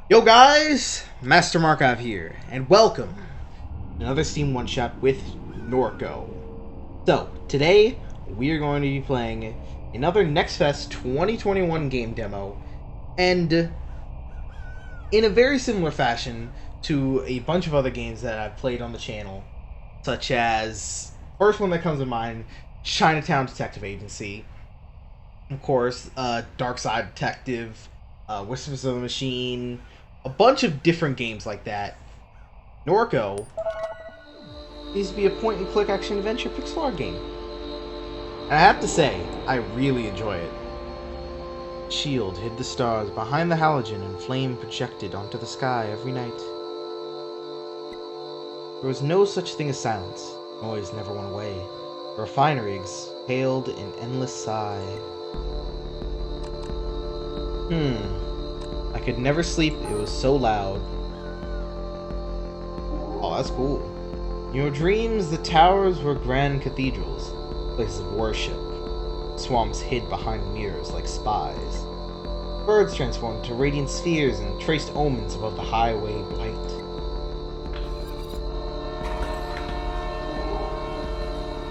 Yo guys, Master Markov here, and welcome to another Steam one-shot with Norco. So, today we are going to be playing another NextFest 2021 game demo, and in a very similar fashion to a bunch of other games that I've played on the channel, such as, first one that comes to mind, Chinatown Detective Agency, of course, Dark Side Detective, Whispers of the Machine, a bunch of different games like that. Norco needs to be a point-and-click action-adventure pixel art game. And I have to say, I really enjoy it. Shield hid the stars behind the halogen and flame projected onto the sky every night. There was no such thing as silence. Noise never went away. The refinery exhaled an endless sigh. I could never sleep, it was so loud. Oh, that's cool. In your dreams, the towers were grand cathedrals, places of worship. Swamps hid behind mirrors like spies. Birds transformed to radiant spheres and traced omens above the highway light.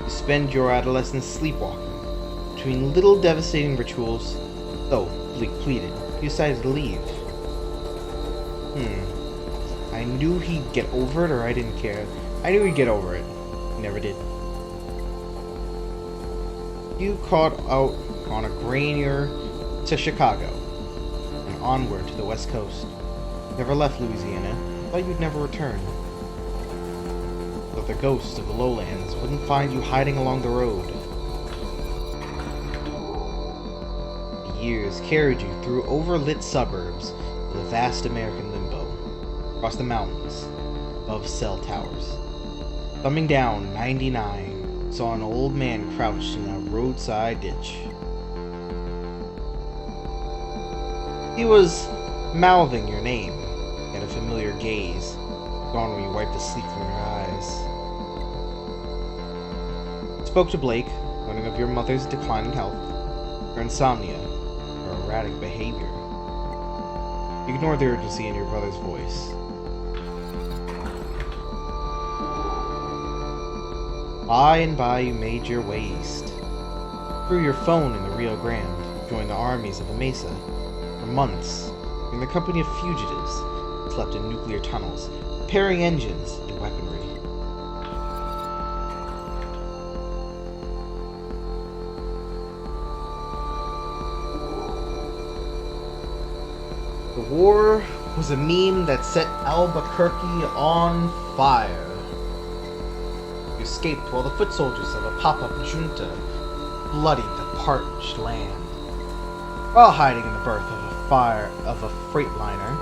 You spend your adolescence sleepwalking between little devastating rituals. Though Bleak pleaded, you decided to leave. I knew he'd get over it, or I didn't care. I knew he'd get over it. He never did. You caught out on a grainer to Chicago, and onward to the West Coast. Never left Louisiana. Thought you'd never return. But the ghosts of the lowlands wouldn't find you hiding along the road. The years carried you through overlit suburbs of the vast American limbo. Across the mountains, above cell towers. Thumbing down 99, saw an old man crouched in a roadside ditch. He was mouthing your name, yet a familiar gaze, gone when you wiped the sleep from your eyes. Spoke to Blake, learning of your mother's declining health, her insomnia, her erratic behavior. Ignored the urgency in your brother's voice. By and by, you made your way east. Threw your phone in the Rio Grande, joined the armies of the Mesa. For months, in the company of fugitives, slept in nuclear tunnels, repairing engines and weaponry. The war was a meme that set Albuquerque on fire. You escaped while the foot soldiers of a pop-up junta bloodied the parched land. While hiding in the berth of a freightliner,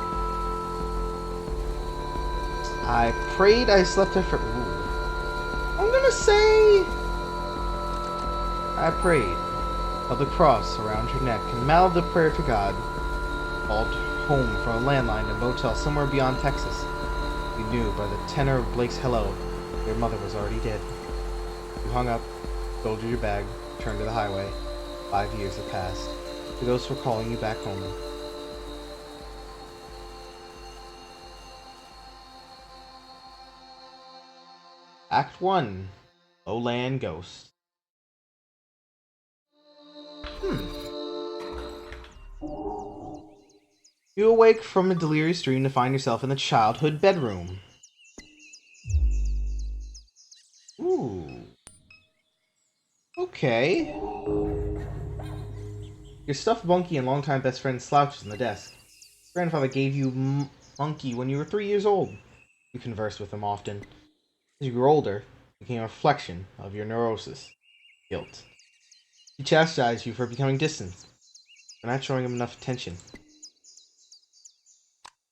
I prayed I slept after. I'm gonna say I prayed. Held the cross around your neck and mouthed a prayer to God. Called home from a landline in a motel somewhere beyond Texas. You knew by the tenor of Blake's hello, your mother was already dead. You hung up, folded your bag, turned to the highway. 5 years had passed. The ghosts were calling you back home. Act 1. Lowland Ghost. You awake from a delirious dream to find yourself in the childhood bedroom. Ooh. Okay. Your stuffed monkey and longtime best friend slouches on the desk. Grandfather gave you monkey when you were 3 years old. You conversed with him often. As you grew older, it became a reflection of your neurosis, guilt. He chastised you for becoming distant, for not showing him enough attention.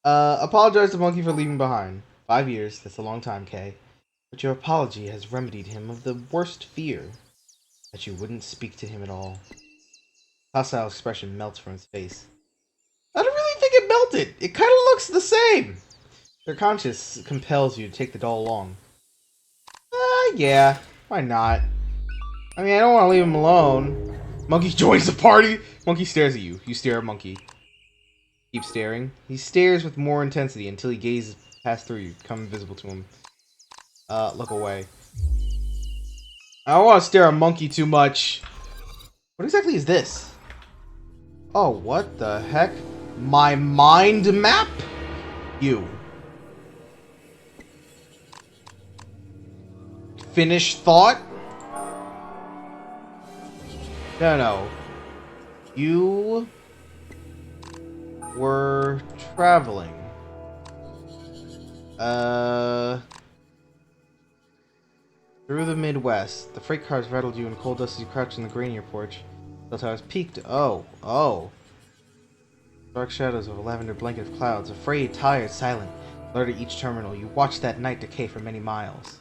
Apologize to Monkey for leaving behind. 5 years, that's a long time, Kay. But your apology has remedied him of the worst fear, that you wouldn't speak to him at all. Hostile expression melts from his face. I don't really think it melted. It kind of looks the same. Your conscience compels you to take the doll along. Yeah. Why not? I mean, I don't want to leave him alone. Monkey joins the party. Monkey stares at you. You stare at Monkey. Keep staring. He stares with more intensity until he gazes past through you, become invisible to him. Look away. I don't want to stare at a monkey too much. What exactly is this? Oh, what the heck? My mind map? You. Finish thought? No. You were traveling. Through the Midwest. The freight cars rattled you in coal dust as you crouched in the grain in your porch. Cell towers peaked. Oh. Dark shadows of a lavender blanket of clouds. Afraid, tired, silent. Alert at each terminal. You watched that night decay for many miles.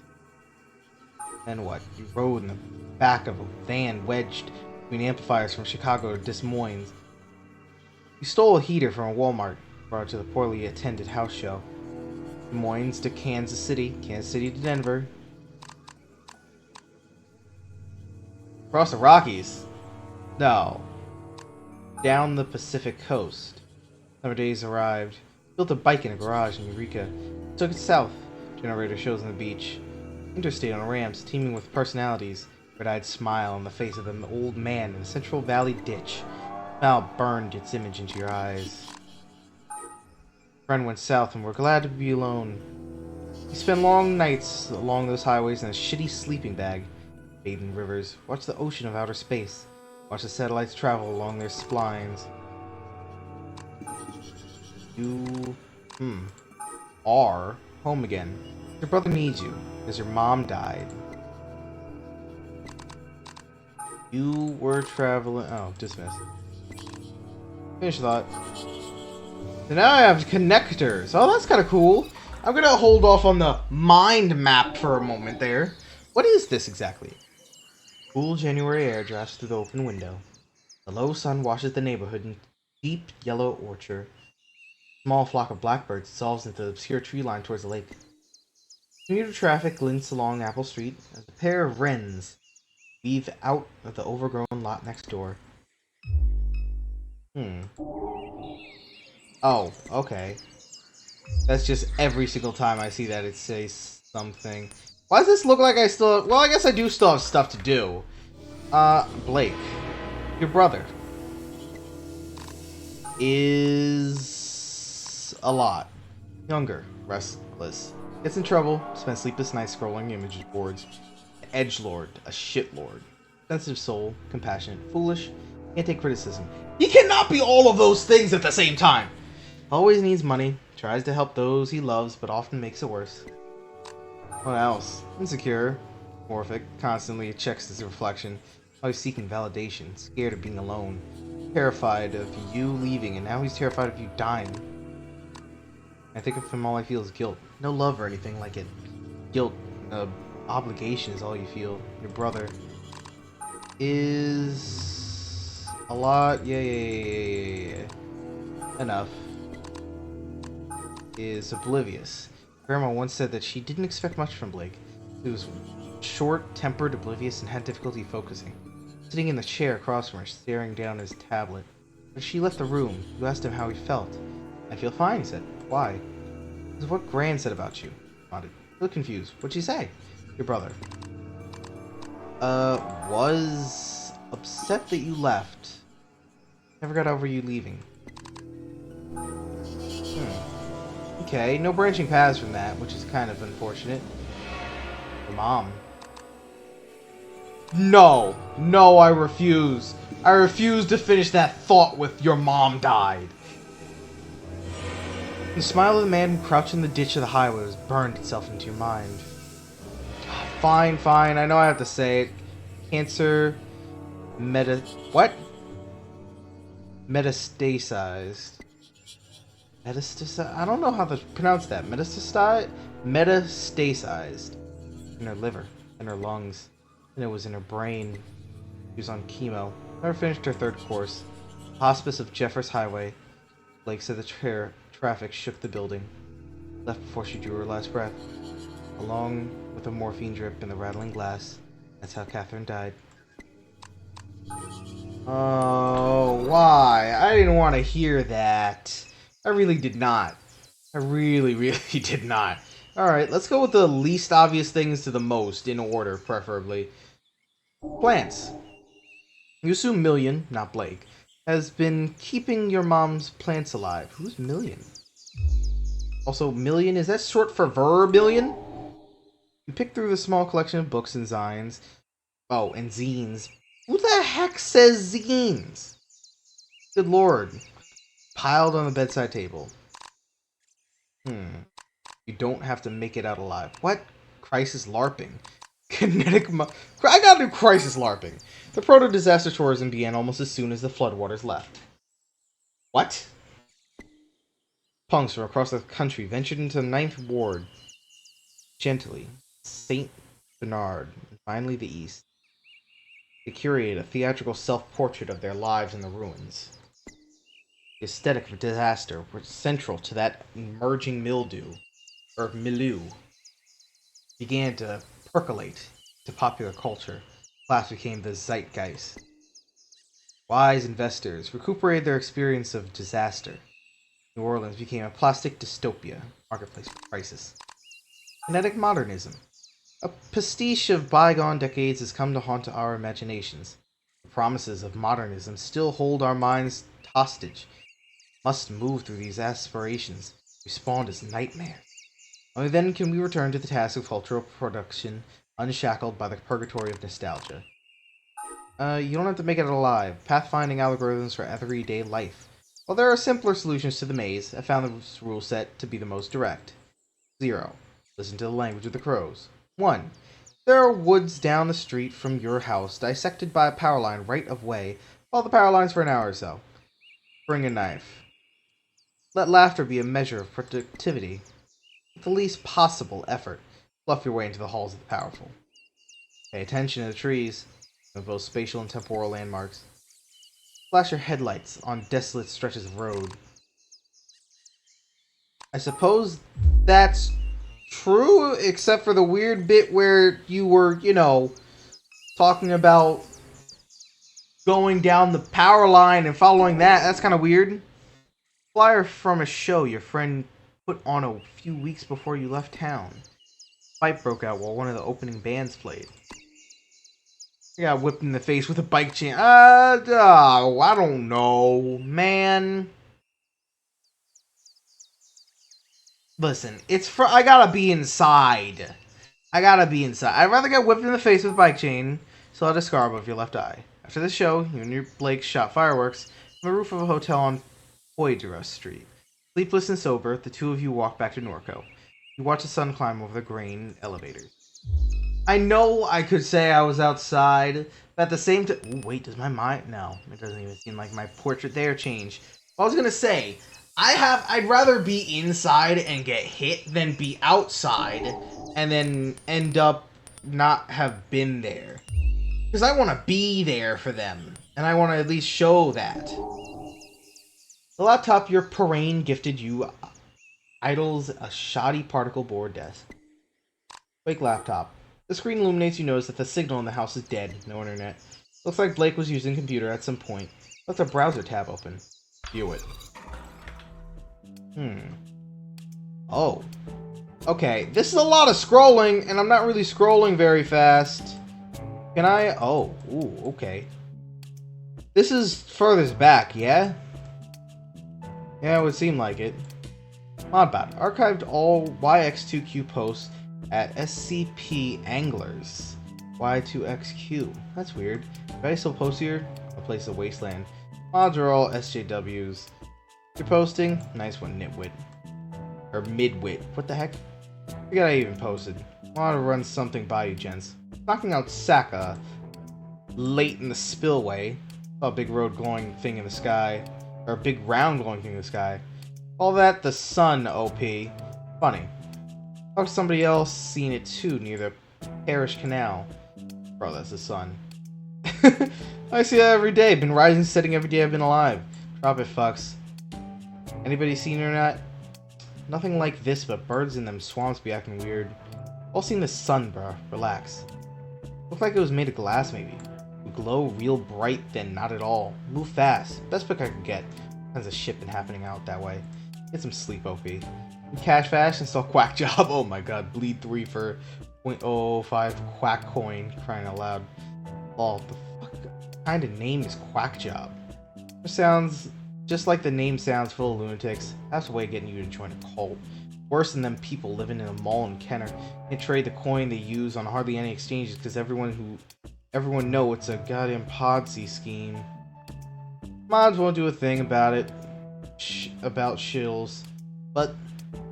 Then what? You rode in the back of a van wedged between amplifiers from Chicago to Des Moines. You stole a heater from a Walmart, brought it to the poorly attended house show. Des Moines to Kansas City to Denver. Across the Rockies? No. Down the Pacific coast. Summer days arrived. Built a bike in a garage in Eureka. Took it south. Generator shows on the beach. Interstate on ramps teeming with personalities. Red-eyed smile on the face of an old man in a Central Valley ditch. Smile burned its image into your eyes. Friend went south and we're glad to be alone. You spend long nights along those highways in a shitty sleeping bag. Bathe in rivers. Watch the ocean of outer space. Watch the satellites travel along their splines. You are home again. Your brother needs you because your mom died. You were traveling. Oh, dismissed. Finish thought. So now I have connectors. Oh, that's kind of cool. I'm gonna hold off on the mind map for a moment there. What is this exactly? Cool January air drafts through the open window. The low sun washes the neighborhood in deep yellow orchard. A small flock of blackbirds dissolves into the obscure tree line towards the lake. Commuter traffic glints along Apple Street as a pair of wrens weave out of the overgrown lot next door. Oh, okay. That's just every single time I see that it says something. Why does this look like I still have... Well, I guess I do still have stuff to do. Blake. Your brother. Is... a lot. Younger. Restless. Gets in trouble. Spends sleepless nights scrolling image boards. Edgelord. A shitlord. Sensitive soul. Compassionate. Foolish. Can't take criticism. He cannot be all of those things at the same time! Always needs money. Tries to help those he loves, but often makes it worse. What else? Insecure. Morphic. Constantly checks his reflection. Always seeking validation. Scared of being alone. Terrified of you leaving, and now he's terrified of you dying. I think of him, all I feel is guilt. No love or anything like it. Guilt. Obligation is all you feel. Your brother is... a lot. Yeah. Enough. Is oblivious. Grandma once said that she didn't expect much from Blake. He was short-tempered, oblivious, and had difficulty focusing. Sitting in the chair across from her, staring down at his tablet. As she left the room, you asked him how he felt. I feel fine, he said. Why? Because of what Gran said about you. Nodded. You look confused. What'd she say? Your brother. Was upset that you left. Never got over you leaving. Okay, no branching paths from that, which is kind of unfortunate. Your mom. No, I refuse. I refuse to finish that thought with your mom died. The smile of the man who crouched in the ditch of the highway was burned itself into your mind. Fine, I know I have to say it. Cancer... What? Metastasized. I don't know how to pronounce that. Metastasized? In her liver, in her lungs, and it was in her brain. She was on chemo. Never finished her third course. Hospice of Jeffers Highway. Blake said the traffic shook the building. Left before she drew her last breath. Along with a morphine drip in the rattling glass. That's how Catherine died. Oh, why? I didn't want to hear that. I really did not. I really, really did not. Alright, let's go with the least obvious things to the most, in order, preferably. Plants. You assume Million, not Blake, has been keeping your mom's plants alive. Who's Million? Also, Million, is that short for Vermilion? You pick through the small collection of books and zines. Oh, and zines. Who the heck says zines? Good lord. Piled on the bedside table. You don't have to make it out alive. What? Crisis LARPing. I gotta do Crisis LARPing. The proto-disaster tourism began almost as soon as the floodwaters left. What? Punks from across the country ventured into the Ninth Ward. Gently. St. Bernard. And finally the East. They curated a theatrical self-portrait of their lives in the ruins. The aesthetic of disaster was central to that emerging milieu began to percolate to popular culture. Class became the zeitgeist. Wise investors recuperated their experience of disaster. New Orleans became a plastic dystopia, marketplace for crisis. Kinetic modernism. A pastiche of bygone decades has come to haunt our imaginations. The promises of modernism still hold our minds hostage. Must move through these aspirations, respawned as nightmares. Only then can we return to the task of cultural production, unshackled by the purgatory of nostalgia. You don't have to make it alive. Pathfinding algorithms for everyday life. While there are simpler solutions to the maze, I found this rule set to be the most direct. 0. Listen to the language of the crows. 1. There are woods down the street from your house, dissected by a power line right of way. Follow the power lines for an hour or so. Bring a knife. Let laughter be a measure of productivity. With the least possible effort, bluff your way into the halls of the powerful. Pay attention to the trees, of both spatial and temporal landmarks. Flash your headlights on desolate stretches of road. I suppose that's true, except for the weird bit where you were, talking about going down the power line and following that. That's kind of weird. Flyer from a show your friend put on a few weeks before you left town. Fight broke out while one of the opening bands played. I got whipped in the face with a bike chain. I don't know, man. Listen, I gotta be inside. I'd rather get whipped in the face with a bike chain, still had a scar above your left eye. After the show, you and your Blake shot fireworks from the roof of a hotel on Poydras Street. Sleepless and sober, the two of you walk back to Norco. You watch the sun climb over the grain elevators. I know I could say I was outside, but at the same time... Ooh, wait, does my mind... No, it doesn't even seem like my portrait there changed. I was gonna say, I'd rather be inside and get hit than be outside and then end up not have been there. Because I want to be there for them, and I want to at least show that. The laptop your Parain gifted you idles a shoddy particle board desk. Wake laptop. The screen illuminates. You notice that the signal in the house is dead. No internet. Looks like Blake was using computer at some point. Left a browser tab open. View it. Oh. Okay, this is a lot of scrolling, and I'm not really scrolling very fast. Can I? Oh, ooh, okay. This is furthest back, yeah? Yeah, it would seem like it. Modbot. Archived all YX2Q posts at SCP Anglers. Y2XQ. That's weird. If I still post here, a place of wasteland. Mods are all SJWs. You're posting? Nice one, nitwit. Or midwit. What the heck? Forget I even posted. I want to run something by you, gents. Knocking out Saka late in the spillway. Saw a big road glowing thing in the sky. Or a big round glowing thing in the sky. All that the sun, OP. Funny. Talked to somebody else seen it too near the Parish Canal. Bro, that's the sun. I see that every day. Been rising, setting every day I've been alive. Drop it, fucks. Anybody seen it or not? Nothing like this, but birds in them swamps be acting weird. All seen the sun, bruh. Relax. Looked like it was made of glass, maybe. Would glow real bright, then not at all. Move fast. Best pick I could get. Tons of shit been happening out that way. Get some sleep, OP. Cash Fash, install Quack Job. Oh my god, bleed 3 for 0.005 Quack Coin. Crying out loud. Oh, the fuck kind of name is Quack Job? It sounds just like the name sounds, full of lunatics. That's a way of getting you to join a cult. Worse than them people living in a mall in Kenner. They trade the coin they use on hardly any exchanges because everyone know it's a goddamn Podsy scheme. Mods won't do a thing about it. About shills. But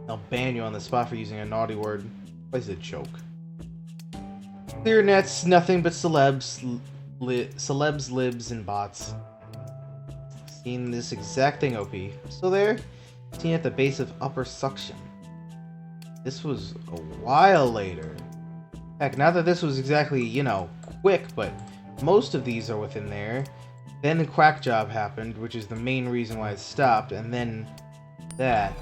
they'll ban you on the spot for using a naughty word. What's a joke? Clear net's nothing but celebs, libs, and bots. Seen this exact thing, OP. Still there? Seen at the base of upper suction. This was a while later. Heck, not that this was exactly, you know, quick, but most of these are within there. Then the Quack Job happened, which is the main reason why it stopped, and then that.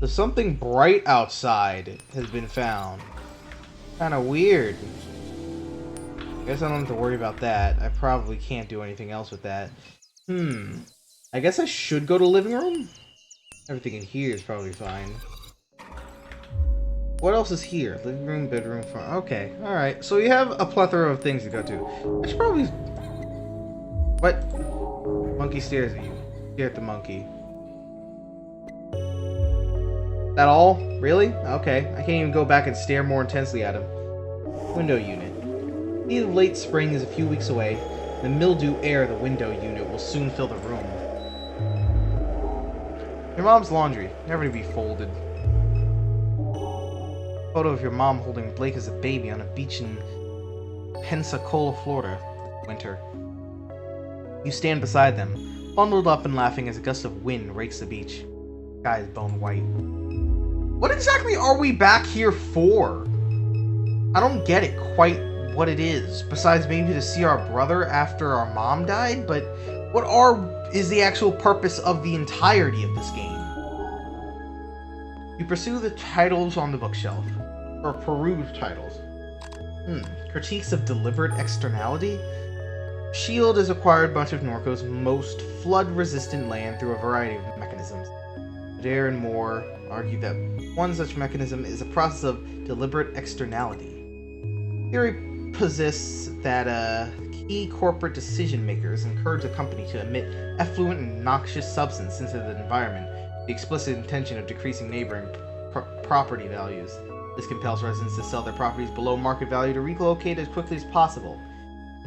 So something bright outside has been found. Kinda weird. I guess I don't have to worry about that. I probably can't do anything else with that. I guess I should go to living room? Everything in here is probably fine. What else is here? Living room, bedroom, front. Okay, alright. So you have a plethora of things to go to. I should probably... What? Monkey stares at you. Stare at the monkey. That all? Really? Okay. I can't even go back and stare more intensely at him. Window unit. The late spring is a few weeks away. The mildew air of the window unit will soon fill the room. Your mom's laundry. Never to be folded. Photo of your mom holding Blake as a baby on a beach in Pensacola, Florida. Winter. You stand beside them, bundled up and laughing as a gust of wind rakes the beach. Sky is bone white. What exactly are we back here for? I don't get it quite what it is, besides maybe to see our brother after our mom died, but what is the actual purpose of the entirety of this game? You pursue the titles on the bookshelf, or peruse titles. Critiques of deliberate externality? S.H.I.E.L.D. has acquired much of Norco's most flood-resistant land through a variety of mechanisms. Adair and Moore argue that one such mechanism is a process of deliberate externality. Theory posits that key corporate decision-makers encourage a company to emit effluent and noxious substance into the environment with the explicit intention of decreasing neighboring property values. This compels residents to sell their properties below market value to relocate as quickly as possible.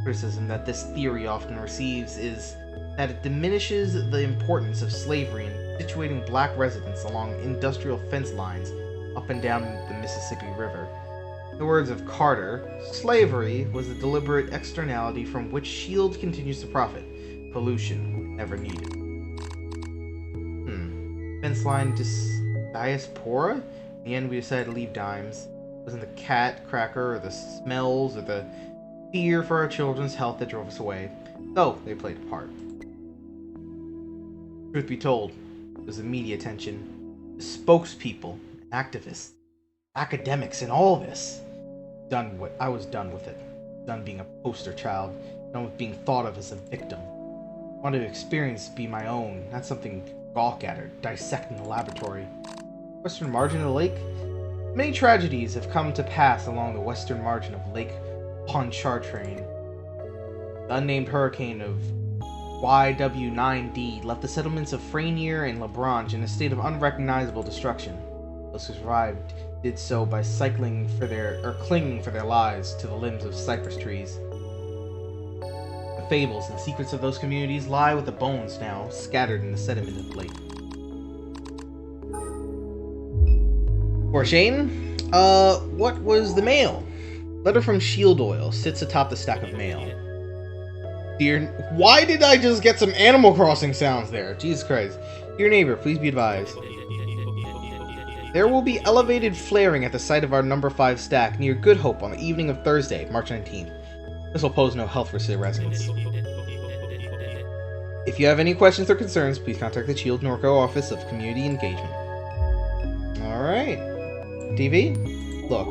Criticism that this theory often receives is that it diminishes the importance of slavery in situating black residents along industrial fence lines up and down the Mississippi River. In the words of Carter, slavery was a deliberate externality from which S.H.I.E.L.D. continues to profit. Pollution never needed. Fence line diaspora? In the end, we decided to leave Dimes. It wasn't the cat cracker or the smells or the fear for our children's health that drove us away, though they played a part. Truth be told, it was the media attention, the spokespeople, activists, academics, and all this. I was done with it. Done being a poster child, done with being thought of as a victim. I wanted to experience be my own, not something to gawk at or dissect in the laboratory. Western margin of the lake? Many tragedies have come to pass along the western margin of Lake Pontchartrain. The unnamed hurricane of YW9D left the settlements of Franier and LaBranche in a state of unrecognizable destruction. Those who survived did so by clinging for their lives to the limbs of cypress trees. The fables and secrets of those communities lie with the bones now scattered in the sediment of the lake. For Shane, what was the mail? Letter from Shield Oil sits atop the stack of mail. Dear, why did I just get some Animal Crossing sounds there? Jesus Christ. Dear neighbor, please be advised. There will be elevated flaring at the site of our number 5 stack near Good Hope on the evening of Thursday, March 19th. This will pose no health risk to the residents. If you have any questions or concerns, please contact the Shield Norco Office of Community Engagement. Alright. TV? Look.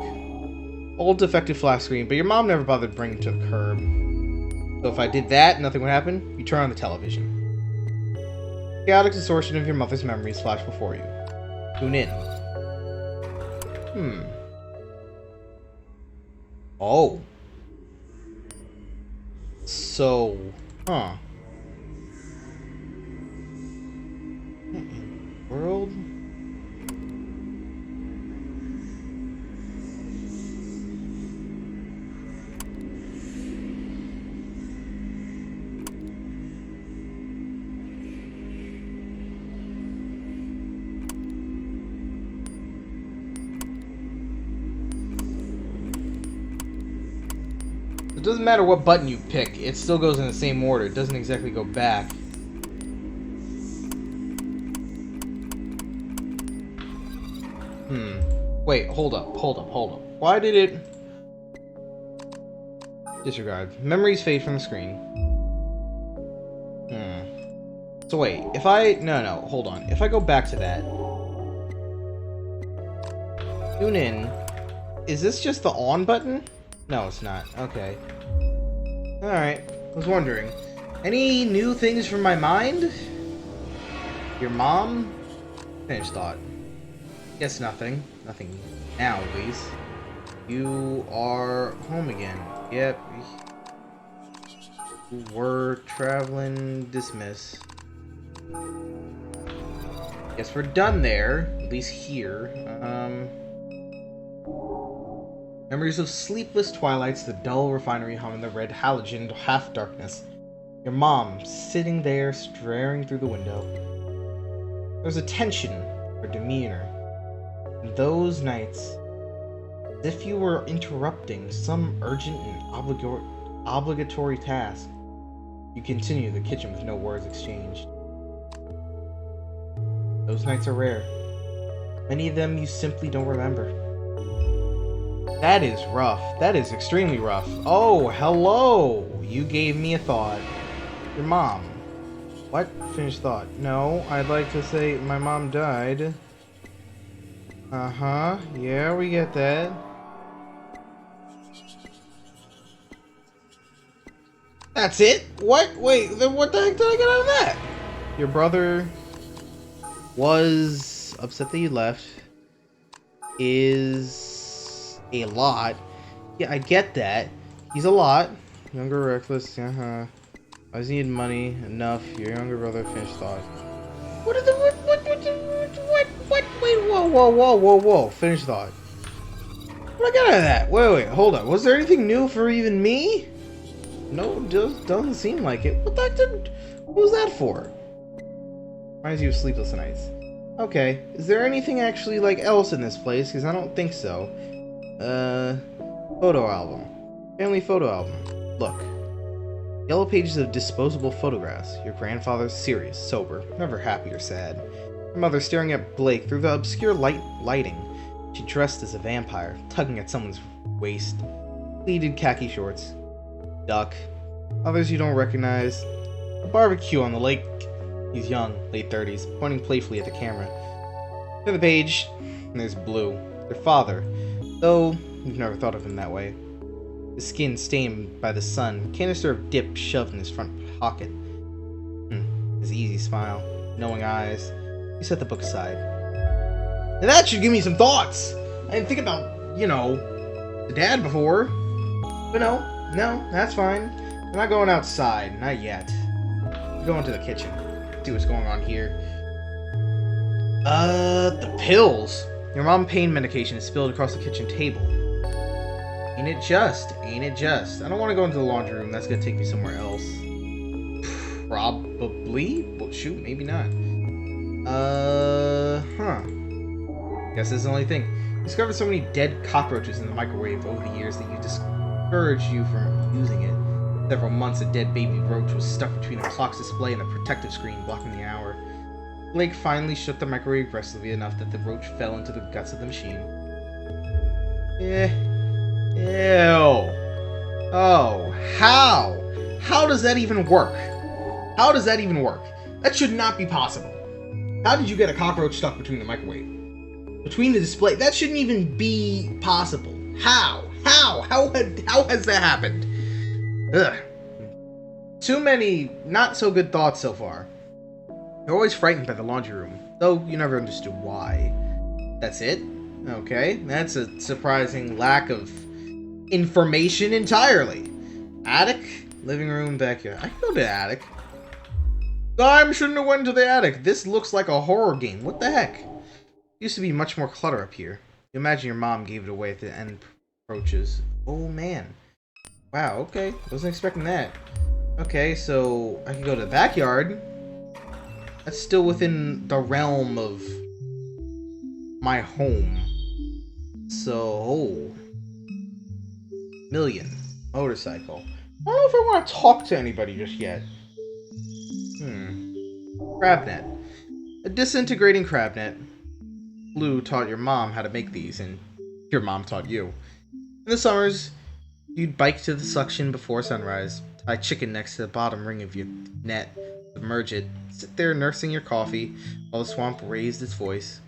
Old defective flat screen, but your mom never bothered bringing it to the curb. So if I did that, nothing would happen. You turn on the television. Chaotic distortion of your mother's memories flash before you. Tune in. Oh. So, huh. World? It doesn't matter what button you pick, it still goes in the same order. It doesn't exactly go back. Wait, hold up. Why did it... Disregard. Memories fade from the screen. So wait, if I... No, hold on. If I go back to that... Tune in. Is this just the on button? No, it's not. Okay. Alright. I was wondering. Any new things from my mind? Your mom? Finished thought. Guess nothing. Nothing now, at least. You are home again. Yep. We're traveling. Dismiss. Guess we're done there. At least here. Memories of sleepless twilights, the dull refinery hum in the red halogen half-darkness. Your mom, sitting there, staring through the window. There's a tension in her demeanor. In those nights, as if you were interrupting some urgent and obligatory task, you continue the kitchen with no words exchanged. Those nights are rare. Many of them you simply don't remember. That is rough. That is extremely rough. Oh, hello! You gave me a thought. Your mom. What? Finished thought. No, I'd like to say my mom died. Uh-huh. Yeah, we get that. That's it? What? Wait, then what the heck did I get out of that? Your brother was upset that you left. Is a lot. Yeah, I get that. He's a lot. Younger, reckless, uh-huh. Always needed money. Enough. Your younger brother finished thought. What? Wait, whoa. Finish thought. What I got out of that? Wait, hold on. Was there anything new for even me? No, just doesn't seem like it. What the heck what was that for? Reminds you of sleepless nights. Okay. Is there anything actually, like, else in this place? Because I don't think so. Photo album. Family photo album. Look. Yellow pages of disposable photographs. Your grandfather serious, sober, never happy or sad. Your mother staring at Blake through the obscure lighting. She dressed as a vampire, tugging at someone's waist. Pleated khaki shorts. Duck. Others you don't recognize. A barbecue on the lake. He's young, late 30s, pointing playfully at the camera. To the page, and there's Blue, their father, though you've never thought of him that way. His skin stained by the sun, canister of dip shoved in his front pocket. His easy smile, knowing eyes. He set the book aside. Now that should give me some thoughts! I didn't think about, the dad before. But no, that's fine. I'm not going outside, not yet. I'm going to the kitchen. See what's going on here. The pills! Your mom's pain medication is spilled across the kitchen table. Ain't it just? I don't want to go into the laundry room. That's gonna take me somewhere else. Probably? Well, shoot, maybe not. Guess that's the only thing. You discovered so many dead cockroaches in the microwave over the years that you discouraged you from using it. Several months, a dead baby roach was stuck between the clock's display and the protective screen blocking the hour. Blake finally shook the microwave aggressively enough that the roach fell into the guts of the machine. Ew. Oh, how? How does that even work? That should not be possible. How did you get a cockroach stuck between the microwave? Between the display? That shouldn't even be possible. How? How has that happened? Ugh. Too many not so good thoughts so far. You're always frightened by the laundry room, though you never understood why. That's it? Okay, that's a surprising lack of information entirely. Attic, living room, backyard. I can go to the attic. I shouldn't have went to the attic. This looks like a horror game. What the heck? Used to be much more clutter up here. You imagine your mom gave it away at the end approaches. Oh man. Wow, okay. Wasn't expecting that. Okay, so I can go to the backyard. That's still within the realm of my home. So, million. Motorcycle. I don't know if I want to talk to anybody just yet. Crab net. A disintegrating crab net. Blue taught your mom how to make these, and your mom taught you. In the summers, you'd bike to the suction before sunrise, tie chicken next to the bottom ring of your net, submerge it, sit there nursing your coffee while the swamp raised its voice.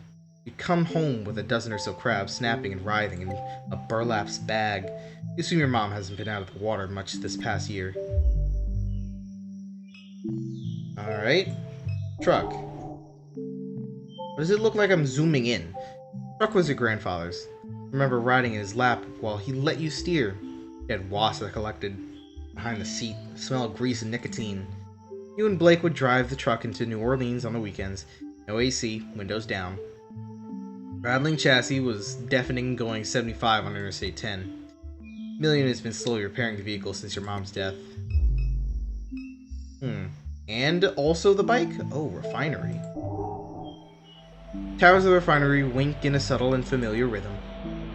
You'd come home with a dozen or so crabs snapping and writhing in a burlap bag. You assume your mom hasn't been out of the water much this past year. Alright. Truck. What does it look like I'm zooming in? Truck was your grandfather's. I remember riding in his lap while he let you steer. He had wasps that collected behind the seat, the smell of grease and nicotine. You and Blake would drive the truck into New Orleans on the weekends. No AC, windows down. Rattling chassis was deafening going 75 on Interstate 10. Million has been slowly repairing the vehicle since your mom's death. And also the bike? Oh, refinery. Towers of the refinery wink in a subtle and familiar rhythm.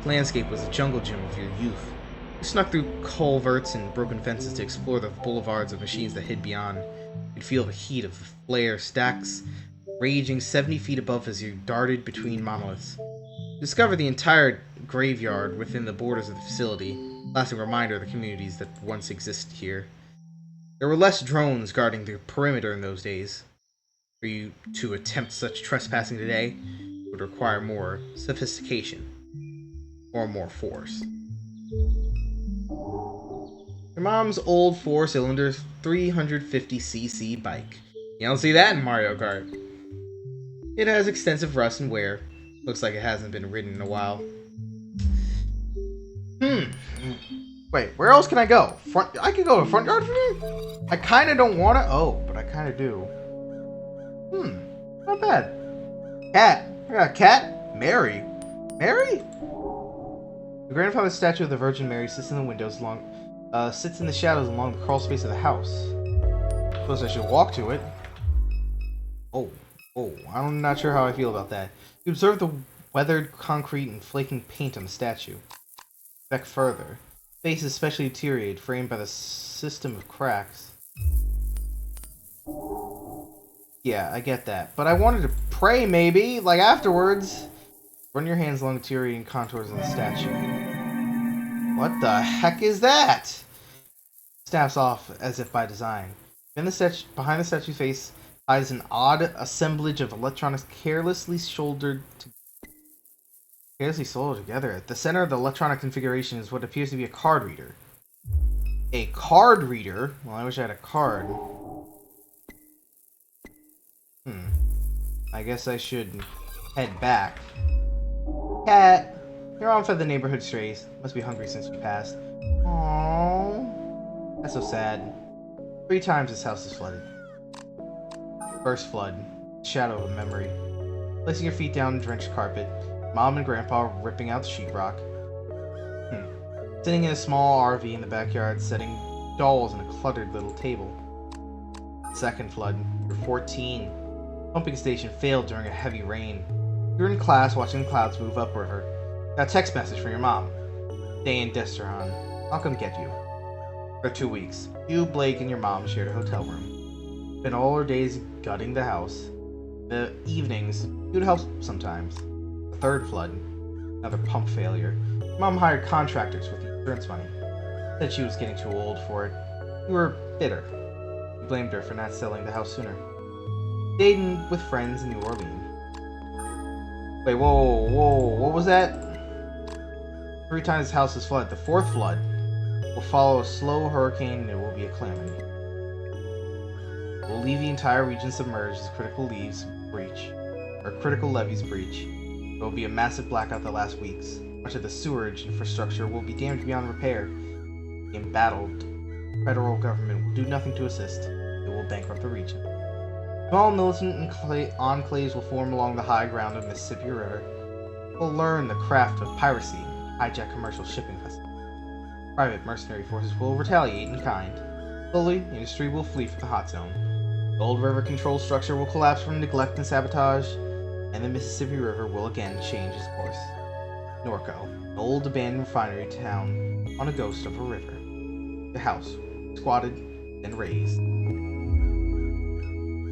The landscape was a jungle gym of your youth. You snuck through culverts and broken fences to explore the boulevards of machines that hid beyond. You'd feel the heat of the flare stacks raging 70 feet above as you darted between monoliths. You discovered the entire graveyard within the borders of the facility, lasting reminder of the communities that once existed here. There were less drones guarding the perimeter in those days. For you to attempt such trespassing today would require more sophistication or more force. Your mom's old 4-cylinder 350cc bike. You don't see that in Mario Kart. It has extensive rust and wear. Looks like it hasn't been ridden in a while. Wait, where else can I go? Front? I could go to front yard for me? I kind of don't want to. Oh, but I kind of do. Not bad. Cat. I got a cat. Mary. Mary? The grandfather's statue of the Virgin Mary sits in the shadows along the crawl space of the house. Suppose I should walk to it. Oh, I'm not sure how I feel about that. You observe the weathered concrete and flaking paint on the statue. Back further. Face is specially deteriorated, framed by the system of cracks. Yeah, I get that. But I wanted to pray, maybe, like afterwards. Run your hands along the deteriorating contours of the statue. What the heck is that? Snaps off as if by design. Behind the statue's face hides an odd assemblage of electronics carelessly soldered together. At the center of the electronic configuration is what appears to be a card reader. A card reader? Well, I wish I had a card. I guess I should head back. Cat! Your mom fed the neighborhood strays. Must be hungry since you passed. Aww. That's so sad. 3 times this house is flooded. First flood. Shadow of a memory. Placing your feet down on drenched carpet. Mom and Grandpa ripping out the sheetrock. Sitting in a small RV in the backyard, setting dolls on a cluttered little table. Second flood. You're 14. Pumping station failed during a heavy rain. You're in class watching the clouds move upriver. Got a text message from your mom. Stay in Destrehan. I'll come get you. For 2 weeks, you, Blake, and your mom shared a hotel room. Spent all her days gutting the house. The evenings, you'd help sometimes. The third flood. Another pump failure. Mom hired contractors with the insurance money. Said she was getting too old for it. You were bitter. You blamed her for not selling the house sooner. Dating with friends in New Orleans. Wait, whoa, what was that? 3 times this house is flooded. The 4th flood will follow a slow hurricane and it will be a calamity. We'll leave the entire region submerged as critical levees breach. There will be a massive blackout that lasts weeks. Much of the sewerage infrastructure will be damaged beyond repair. The embattled federal government will do nothing to assist. It will bankrupt the region. Small militant enclaves will form along the high ground of Mississippi River. We'll learn the craft of piracy and hijack commercial shipping vessels. Private mercenary forces will retaliate in kind. Slowly, industry will flee from the hot zone. The old river control structure will collapse from neglect and sabotage, and the Mississippi River will again change its course. Norco, an old abandoned refinery town on a ghost of a river. The house, squatted, then razed.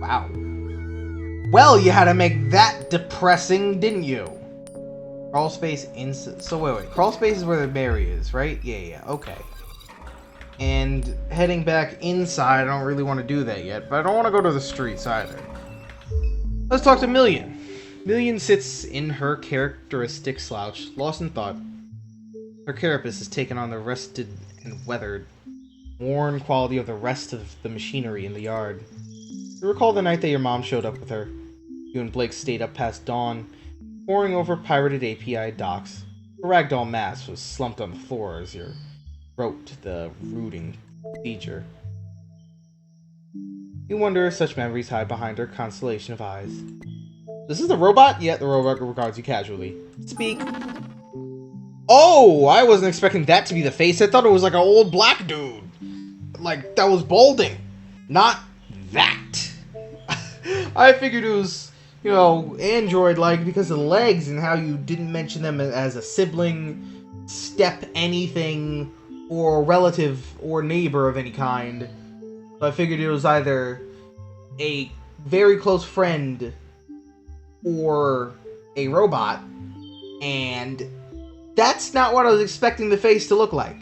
Wow. Well, you had to make that depressing, didn't you? Crawl space inside. So wait. Crawl space is where the berry is, right? Yeah, okay. And heading back inside, I don't really want to do that yet, but I don't want to go to the streets either. Let's talk to Million. Million sits in her characteristic slouch, lost in thought. Her carapace has taken on the rusted and weathered, worn quality of the rest of the machinery in the yard. You recall the night that your mom showed up with her. You and Blake stayed up past dawn, poring over pirated API docks. Her ragdoll mask was slumped on the floor as you wrote the rooting procedure. You wonder if such memories hide behind her constellation of eyes. This is the robot? Yeah, the robot regards you casually. Speak. Oh, I wasn't expecting that to be the face. I thought it was like an old black dude. Like, that was balding. Not that. I figured it was, you know, android-like because of the legs and how you didn't mention them as a sibling, step anything, or relative or neighbor of any kind. So I figured it was either a very close friend or a robot, and that's not what I was expecting the face to look like.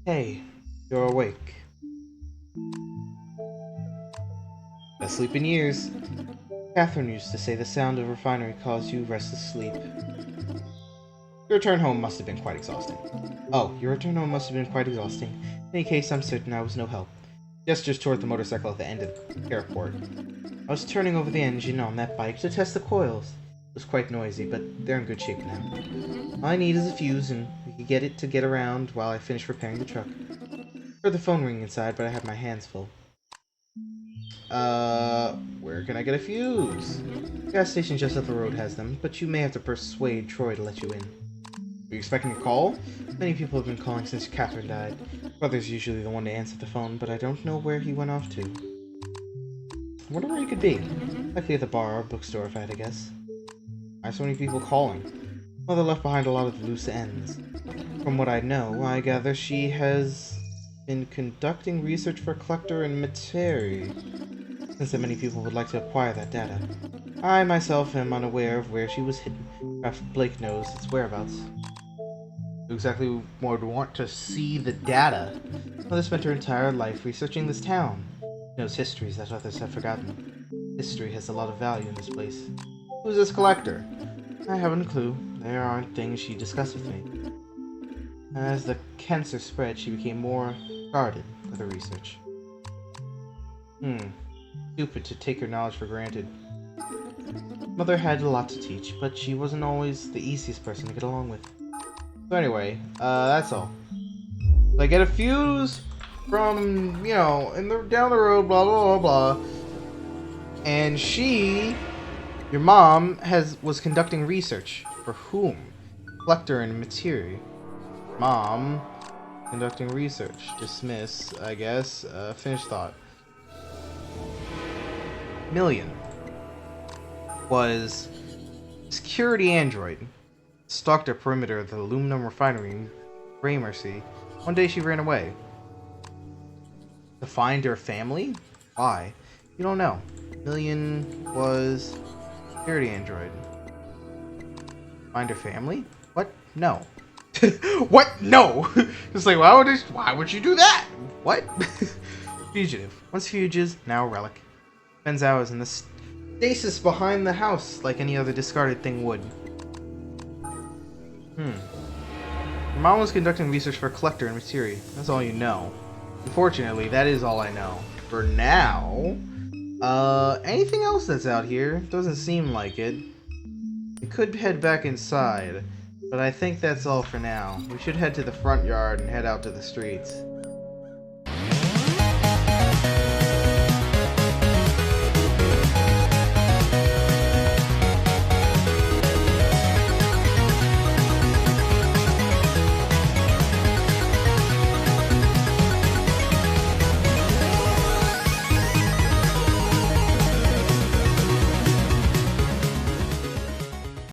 Hey, you're awake. Best sleep in years. Catherine used to say the sound of refinery caused you restless sleep. Your return home must have been quite exhausting. Oh, your return home must have been quite exhausting. In any case, I'm certain I was no help. Gestures toward the motorcycle at the end of the airport. I was turning over the engine on that bike to test the coils. It was quite noisy, but they're in good shape now. All I need is a fuse, and we can get it to get around while I finish repairing the truck. I heard the phone ring inside, but I had my hands full. Where can I get a fuse? The gas station just up the road has them, but you may have to persuade Troy to let you in. Are you expecting a call? Many people have been calling since Catherine died. Brother's usually the one to answer the phone, but I don't know where he went off to. I wonder where he could be. Likely at the bar or bookstore, if I had to guess. Why are so many people calling? Mother left behind a lot of loose ends. From what I know, I gather she has been conducting research for Collector and Materi, since that many people would like to acquire that data. I myself am unaware of where she was hidden. Perhaps Blake knows its whereabouts. Who exactly would want to see the data? Mother spent her entire life researching this town. She knows histories that others have forgotten. History has a lot of value in this place. Who's this Collector? I haven't a clue. There aren't things she discussed with me. As the cancer spread, she became more guarded with her research. Stupid to take her knowledge for granted. Mother had a lot to teach, but she wasn't always the easiest person to get along with. So anyway, that's all. So I get a fuse from, you know, down the road, blah, blah, blah, blah. And your mom, was conducting research. For whom? Collector and Materi. Mom, conducting research. Dismiss, I guess. Finish thought. Million was security android. Stalked a perimeter of the aluminum refinery in Gramercy. One day she ran away. To find her family? Why? You don't know. Million was security android. Find her family? What? No. What? No! It's like, why would you do that? What? Fugitive. Once fugitive, now a relic. Spends hours in the stasis behind the house like any other discarded thing would. Your mom was conducting research for Collector and Materi. That's all you know. Unfortunately, that is all I know. For now, anything else that's out here? Doesn't seem like it. We could head back inside, but I think that's all for now. We should head to the front yard and head out to the streets.